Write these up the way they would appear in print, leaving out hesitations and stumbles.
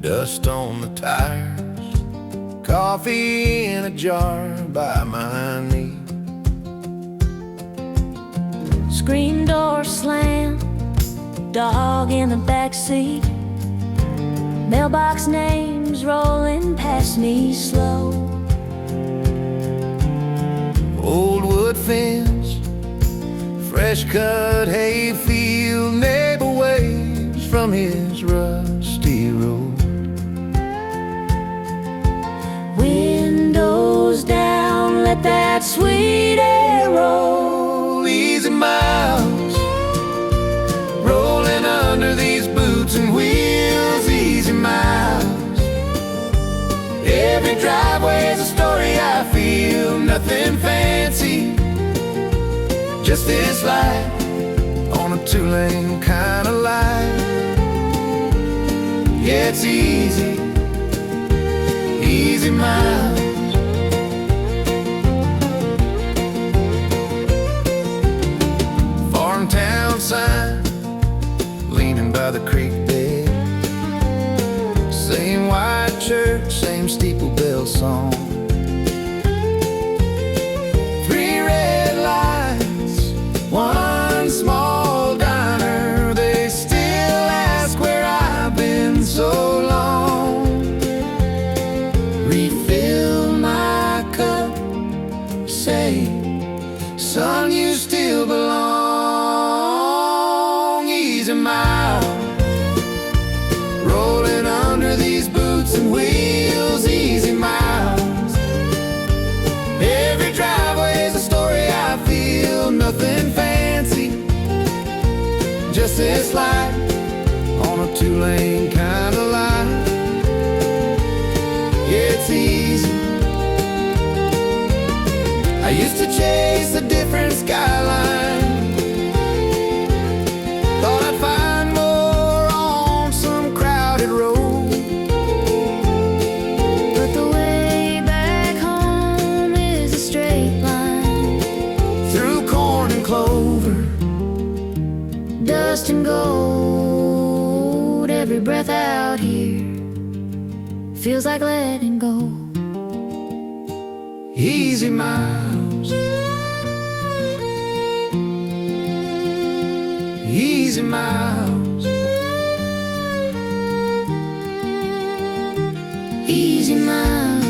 dust on the tires, coffee in a jar by my knee. Screen door slam, dog in the backseat, mailbox names rolling past me slow. Old wood fence, fresh cut hayfield, neighbor waves from his rusty road. Windows down, let that sweet air roll. Easy miles, rolling under these boots and wheels. Easy miles, every driveway's a story I feel. Nothing fancy, just this light on a two-lane kind of light. Yeah, it's easy, easy miles. Farm town sign, leaning by the creek bed. Same white church, same steeple bell song. Three red lights, one small diner. They still ask where I've been so long. Refill my cup, say, son, you still belong. Easy miles, rolling under these boots and wheels. Easy miles, every driveway's a story I feel. Nothing fancy, just this light on a two-lane kind of line. Yeah, it's easy. I used to chase a different skyline, thought I'd find more on some crowded road. But the way back home is a straight line, Through corn and clover, dust and gold. Every breath out here feels like letting go. easy miles, easy miles, Easy miles.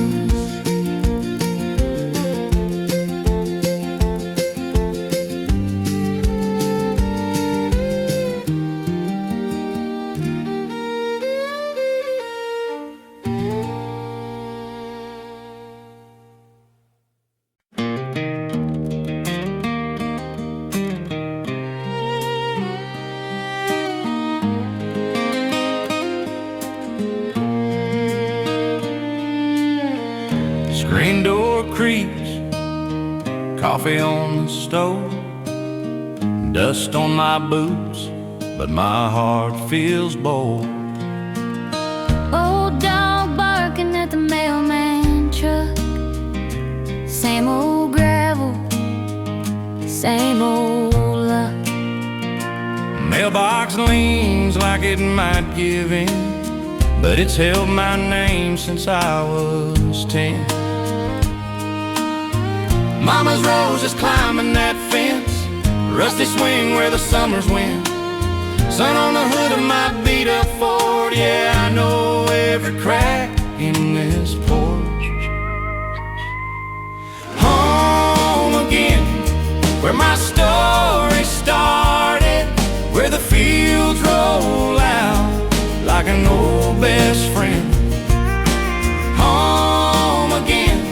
Screen door creaks, coffee on the stove, dust on my boots, but my heart feels bold. Old dog barking at the mailman truck. Same old gravel, same old luck. Mailbox leans like it might give in, but it's held my name since I was 10. Mama's roses climbing that fence, rusty swing where the summers went. Sun on the hood of my beat-up Ford, yeah, I know every crack in this porch. Home again, where my story started, where the fields roll out like an old best friend. Home again,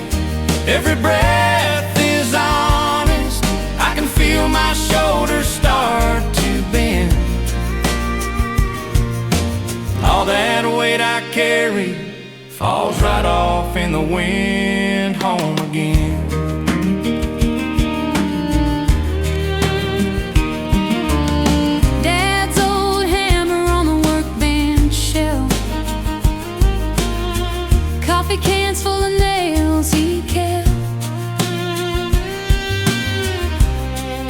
every breath is honest, I can feel my shoulders start to bend. All that weight I carry falls right off in the wind. Home again. Dad's old hammer on the workbench shelf, coffee cans full of nails he kept.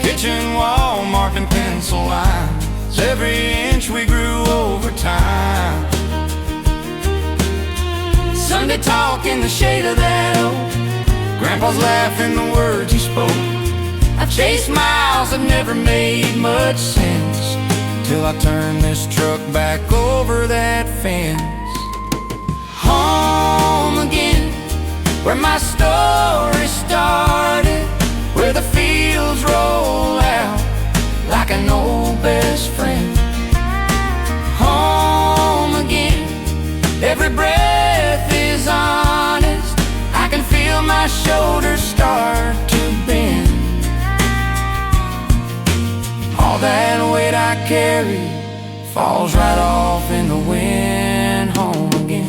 Kitchen wall marked in pencil lines, every inch we grew over time. they talk in the shade of that oak. Grandpa's laughing the words he spoke. I've chased miles that never made much sense, till I turned this truck back over that fence. Home again, where my story started, where the fields roll out like an old best friend. Home again, every breath is honest. I can feel my shoulders start to bend. All that weight I carry falls right off in the wind. Home again.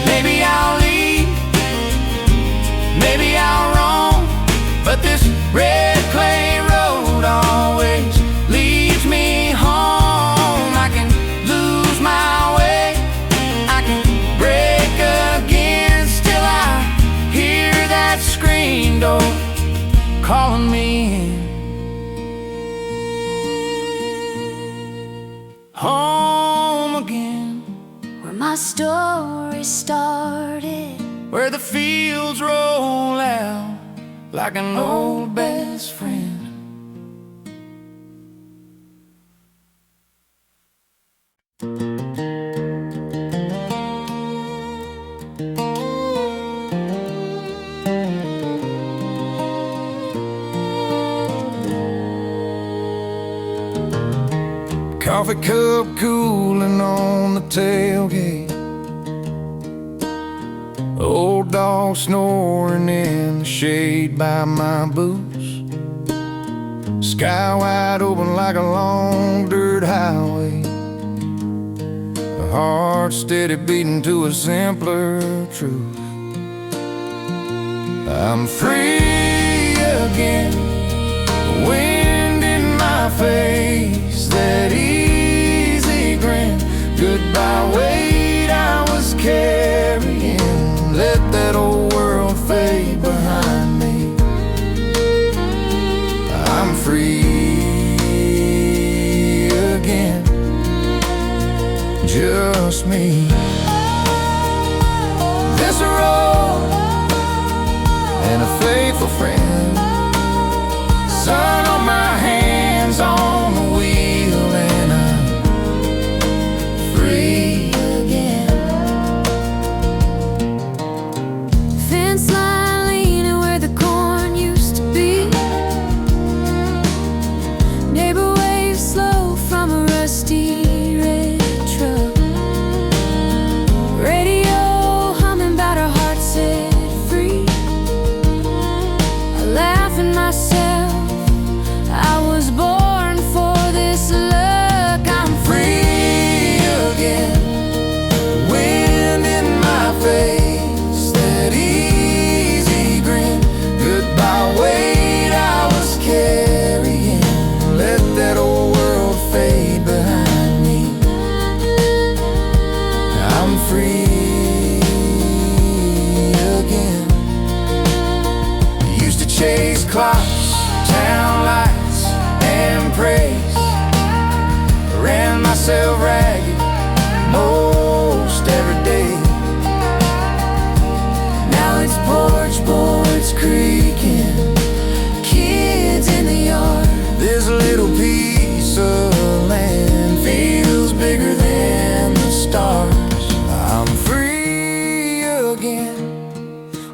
Maybe I'll leave, maybe I'll roam, but this red clay road always leads me home. I can lose my way, I can break again, still I hear that screen door calling me in. Home again, where my story started, where the fields roll out like an old best friend. Coffee cup cooling on the tailgate, old dog snoring in the shade by my boots. Sky wide open like a long dirt highway, a heart steady beating to a simpler truth. I'm free again, wind in my face, that easy grin, goodbye weight I was carrying. Let that old world fade behind me. I'm free again, just me. This road and a faithful friend, sun on my hands on the wheel, and I'm free again. fence line leaning where the corn used to be, neighbor waves slow from a rusty red truck, radio humming about our hearts set free. I laugh at myself, I was born for this luck. I'm Free again, wind in my face, that easy grin, goodbye weight I was carrying. Let that old world fade behind me. I'm free again. Used to chase clocks, town lights, and praise. Ran myself ragged most every day. Now it's porch boards creaking, kids in the yard. This little piece of land feels bigger than the stars. I'm free again,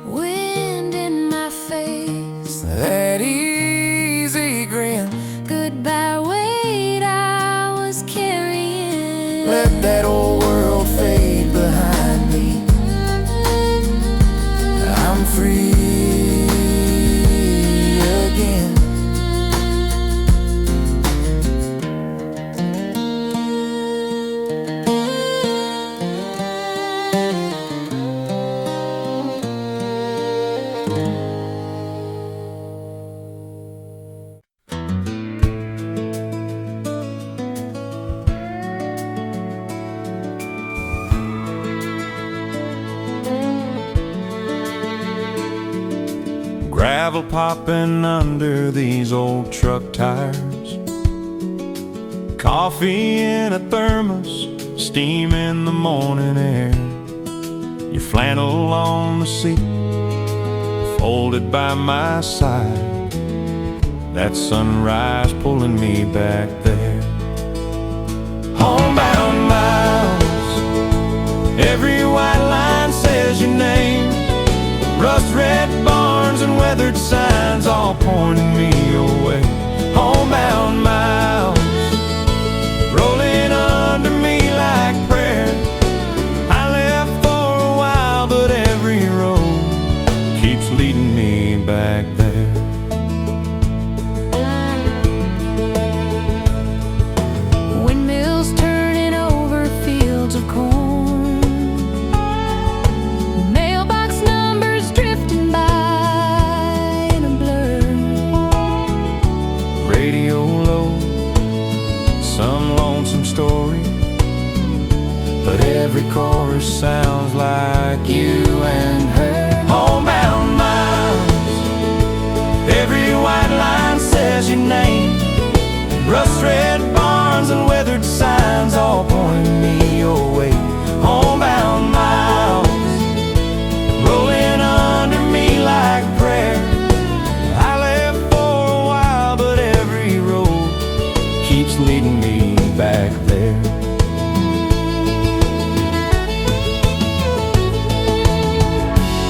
wind in my face, that easy grin, goodbye weight I was carrying. let that old world fade behind me. I'm free again. Gravel popping under these old truck tires, Coffee in a thermos, steam in the morning air. Your flannel on the seat, folded by my side. That sunrise pulling me back there. Homebound miles, every white line says your name. Rust-red barns and weathered signs all pointing me your way. Homebound miles, rolling under me like prayer. I left for a while, but every road keeps leading me back there. Windmills turning over fields of corn, mailbox numbers drifting by in a blur. Radio low, some lonesome story, but every chorus sounds like you and her. Homebound miles, every white line says your name. Rust-red barns and weathered signs all pointing me your way. Homebound miles, rolling under me like prayer. I left for a while, but every road keeps leading me back there.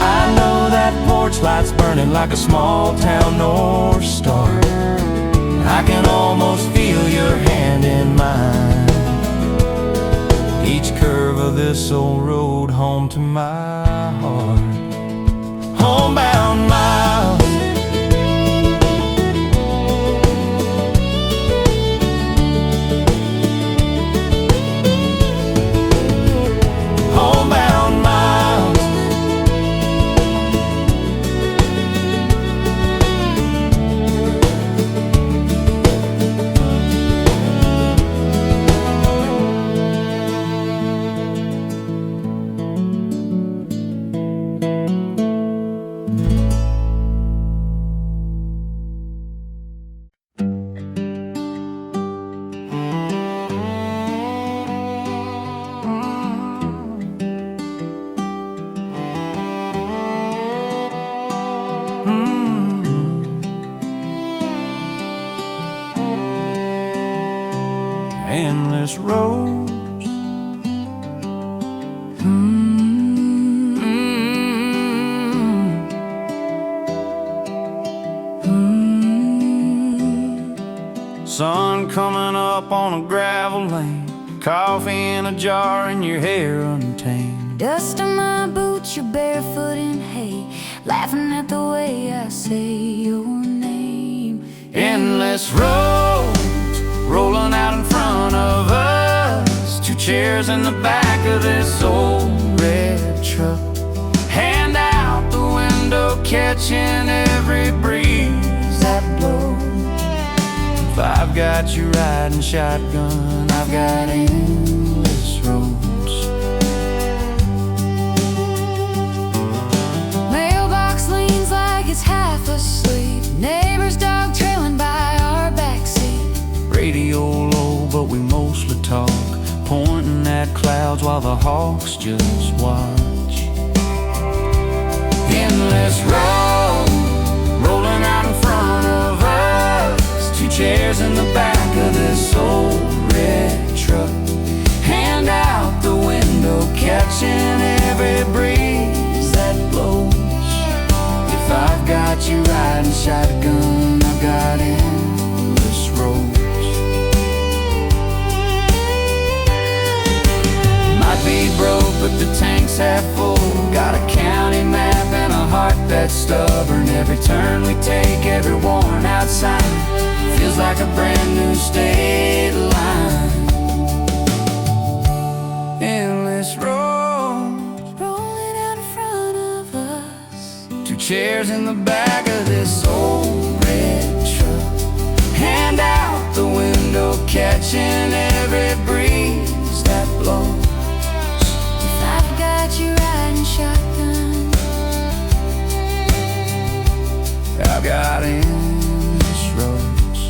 I know that porch light's burning like a small town North Star. I can almost feel your hand in mine. Each curve of this old road home to my heart. Homebound miles, homebound miles, endless roads. Sun coming up on a gravel lane, coffee in a jar and your hair untamed. Dust on my boots, you're barefoot in hay, laughing at the way I say your name. Endless roads rolling out in front of us, two chairs in the back of this old red truck. Hand out the window, catching every breeze that blows. If I've got you riding shotgun, I've got endless roads. Mailbox leans like it's half asleep, neighbor's dog trailing by our backseat. Radio low, but we mostly talk, pointing at clouds while the hawks just watch. Endless road rolling out in front of us, two chairs in the back of this old red truck. Hand out the window, catching every breeze that blows. If I've got you riding shotgun, I've got endless roads. Might be broke, but the tank's half full. Got a county map and a heart that's stubborn. Every turn we take, every worn out sign feels like a brand new state line. Endless roads Rolling out in front of us, two chairs in the back of this old red truck. Hand out the window, catching every breeze that blows. if I've got you riding shotgun, I've got endless roads.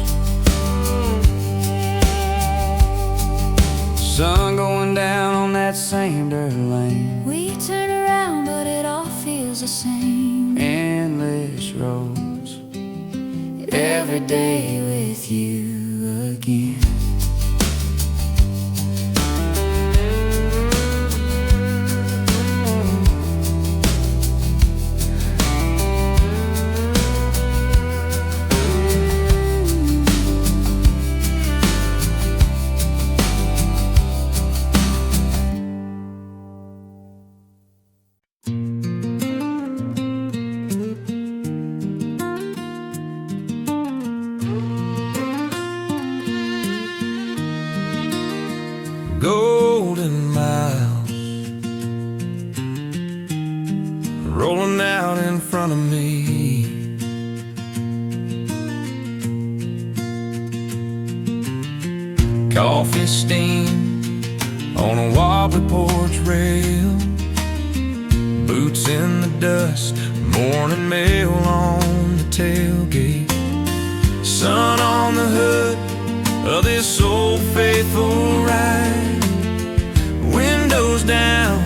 sun going down on that same dirt lane. We turn around, but it all feels the same. Endless roads, every day with you again. Golden miles rolling out in front of me. Coffee steam on a wobbly porch rail, boots in the dust, morning mail on the tailgate, sun on the hood of this old faithful ride. Windows down,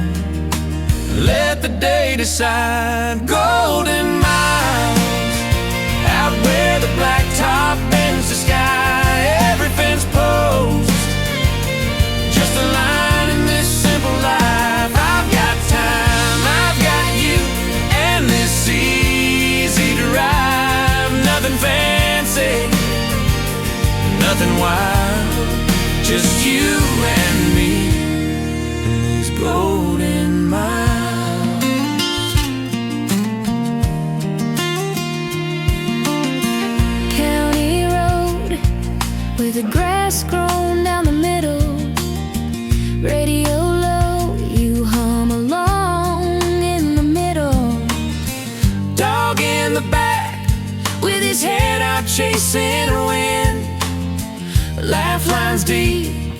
let the day decide. Golden miles, out where the blacktop bends the sky. Every fence post, just a line in this simple life. I've got time, I've got you, and this easy drive. Nothing fancy, nothing wild, just you and me in these golden miles. County road with the grass grown down the middle. Radio low, you hum along in the middle. Dog in the back With his head out chasing wind. Laugh lines deep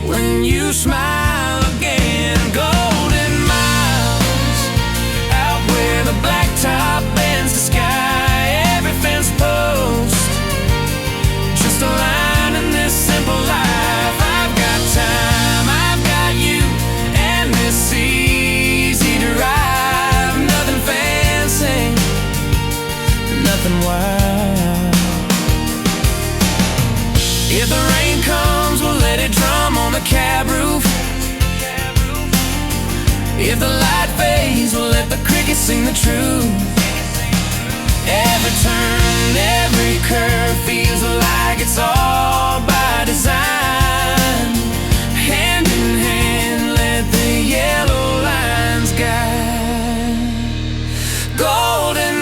when you smile again. Golden miles, out where the blacktop bends the sky. Every fence post, just a line in this simple life. I've got time, I've got you, and this easy drive. Nothing fancy, nothing wild. If the rain comes, we'll let it drum on the cab roof. If the light fades, we'll let the crickets sing the truth. Every turn, every curve feels like it's all by design. Hand in hand, let the yellow lines guide. Golden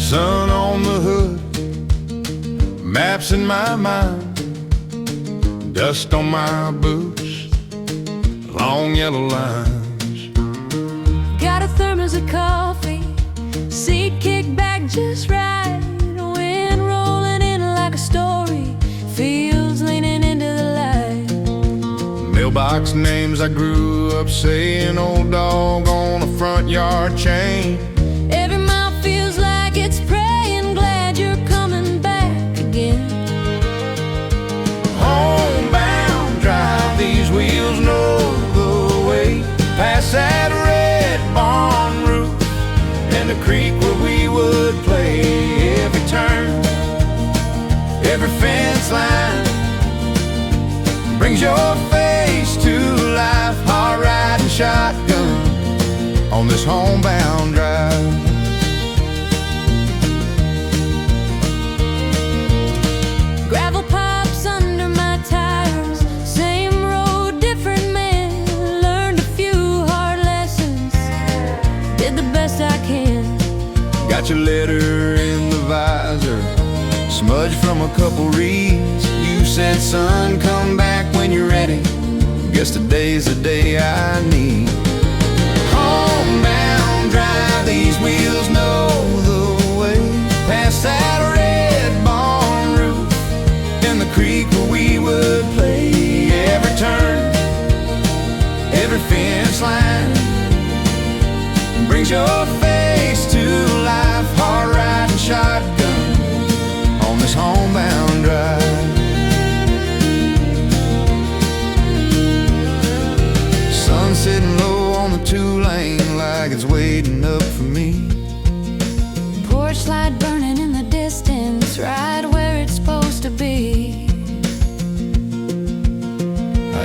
Sun on the hood, maps in my mind, dust on my boots, long yellow lines. Got a thermos of coffee, seat kicked back just right. Wind rolling in like a story, fields leaning into the light. Mailbox names I grew up saying, old dog on a front yard chain. Every mile feels like it's praying, glad you're coming back again. Homebound, drive these wheels know the way. Past that red barn roof and the creek where we would play. Every turn, every fence line brings your face to life. Hard riding shotgun on this homebound drive. Gravel pops under my tires, Caught your letter in the visor, smudge from a couple reeds. You said, son, come back when you're ready. Guess today's the day I need. Homebound drive, these wheels know the way. Past that red barn roof and the creek where we would play. Every turn, every fence line brings your face to life. Hard riding shotgun on this homebound drive. Sun sitting low on the 2-lane like it's waiting up for me. Porch light burning in the distance, right where it's supposed to be.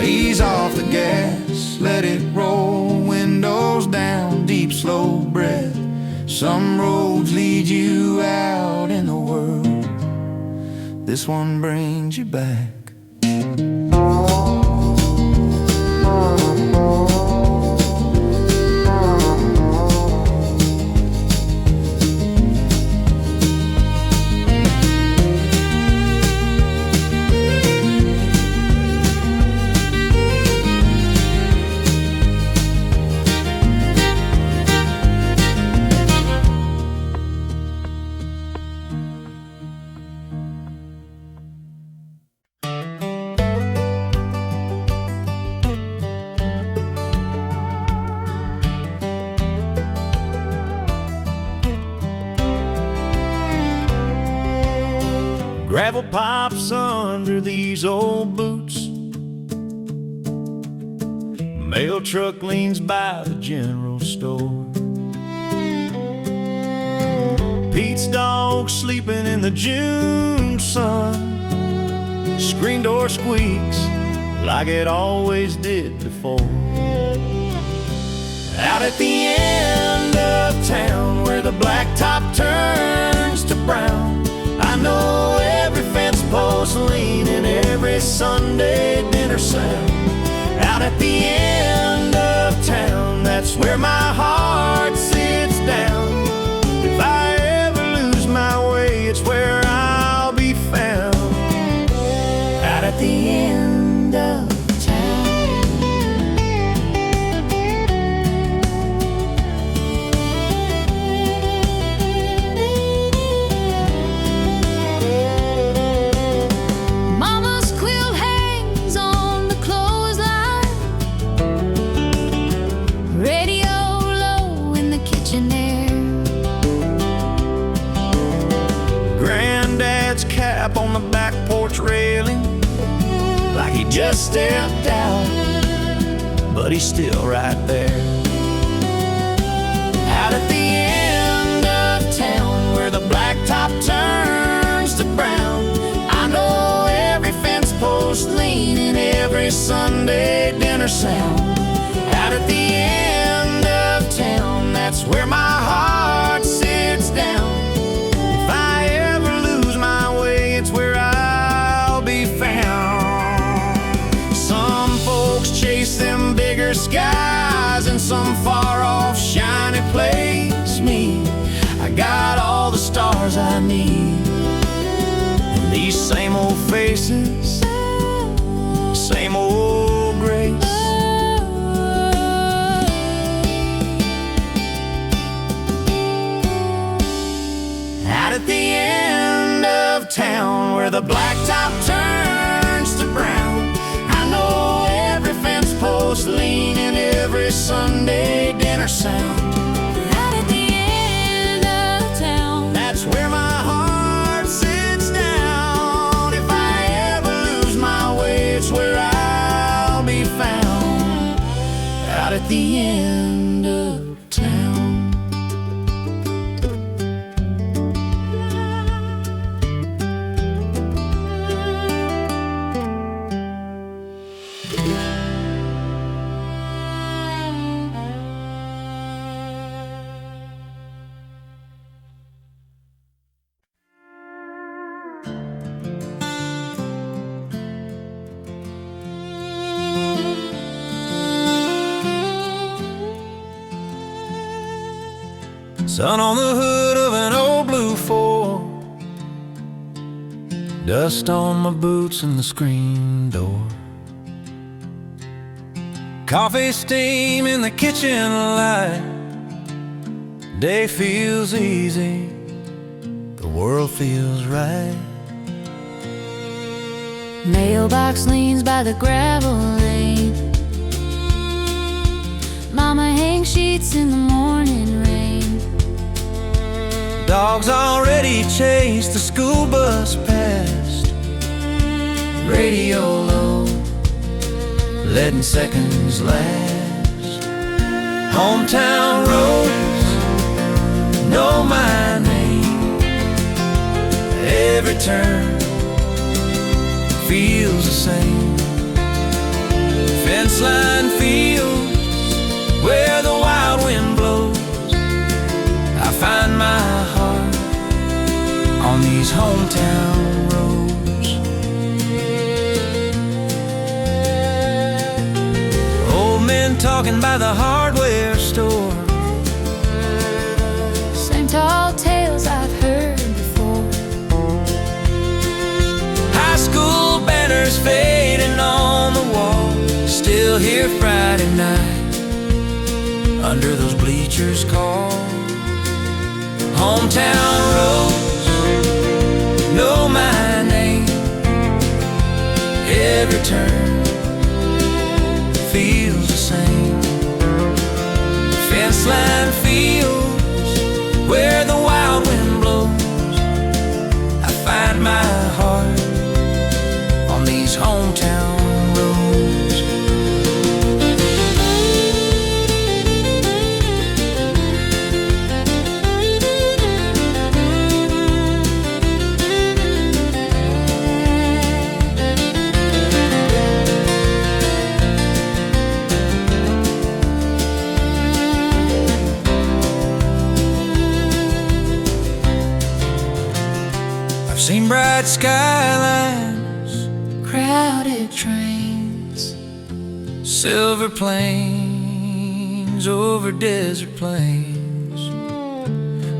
Ease off the gas, let it roll, windows down, deep slow breath. Some roads lead you out in the world, this one brings you back. Gravel pipes under these old boots. Mail truck leans by the general store. Pete's dog sleeping in the June sun. Screen door squeaks like it always did before. Out at the end of town where the blacktop turns to brown, I know every fence post lean and every Sunday dinner sound. Out at the end of town, that's where my heart sits down. If I ever lose my way, it's where I'll be found. Out at the end of on the back porch railing, like he just stepped out, but he's still right there. Out at the end of town where the blacktop turns to brown, I know every fence post lean and every Sunday dinner sound. Out at the end of town, that's where my heart sits down. If I ever lose my way, it's where I'll be found. Some folks chase them bigger skies in some far-off shiny place. Me, I got all the stars I need. And these same old faces, same old grace. Out at the end of town where the blacktop turns to brown, I know every fence post lean and every Sunday dinner sound. Out at the end of town, that's where my heart sits down. If I ever lose my way, it's where I'll be found. Out at the end of town. Sun on the hood of an Dust on my boots and the screen door. Coffee steam in the kitchen light. Day feels easy, the world feels right. Mailbox leans by the gravel lane. Mama hangs sheets in the morning rain. Dogs already chased the school bus past. Radio low, letting seconds last. Hometown roads know my name. Every turn feels the same. Fence line fields where the wild wind blows. I find my heart on these hometown roads. Old men talking by the hardware store. Same tall tales I've heard before. High school banners fading on the wall. Still here Friday night under those bleachers call. Hometown roads know my name. Every turn feels the same. Fence line fields where the wild wind blows. I find my heart on these hometown roads. I've seen bright skylines, Crowded trains, silver plains over desert plains.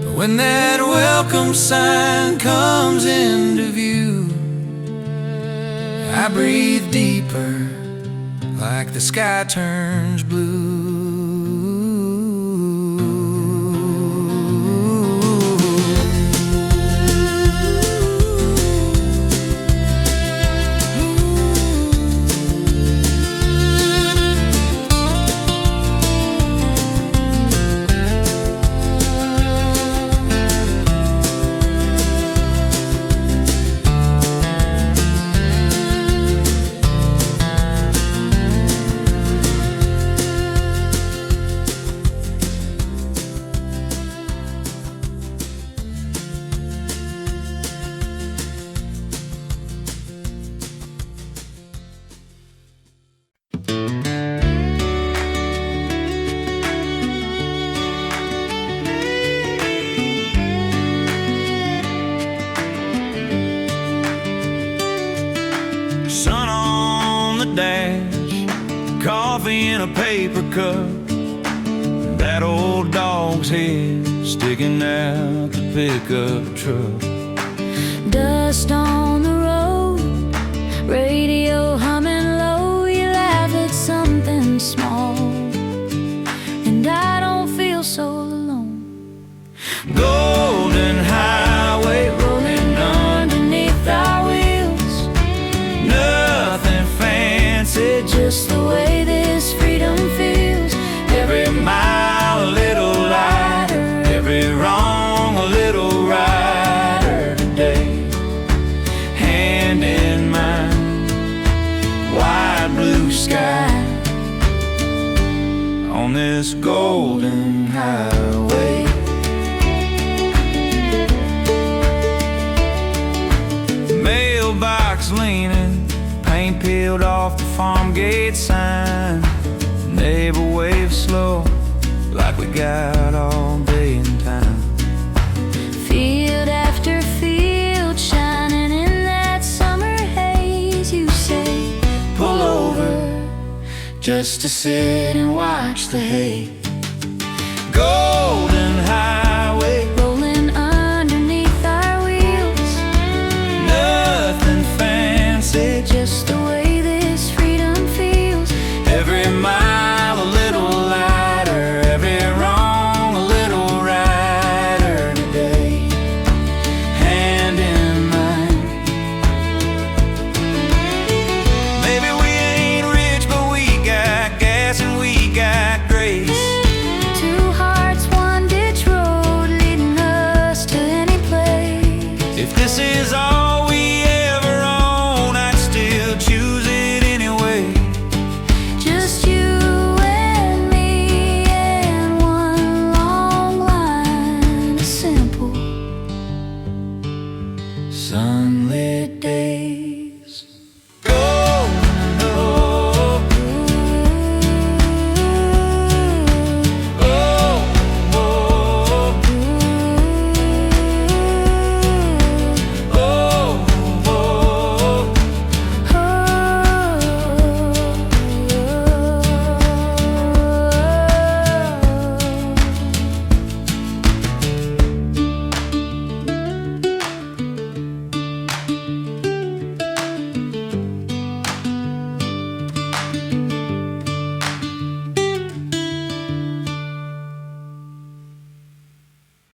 But when that welcome sign comes into view, I breathe deeper like the sky turns blue. Sun on the dash, coffee in a paper cup, that old dog's head sticking out the pickup truck. dust on the road, radio humming low. You laugh at something small, and I don't feel so alone. Golden highway rolling underneath our wheels. Nothing fancy, Just the way this freedom feels. every mile a little lighter, every wrong a little righter today. Hand in mind, wide blue sky on this golden highway. Mailbox leaning, paint peeled off the farm gate sign. Neighbor waves slow, like we got all day in time. Field after field shining in that summer haze. You say, Pull over just to sit and watch the hay. golden highway, Rolling underneath our wheels. nothing day.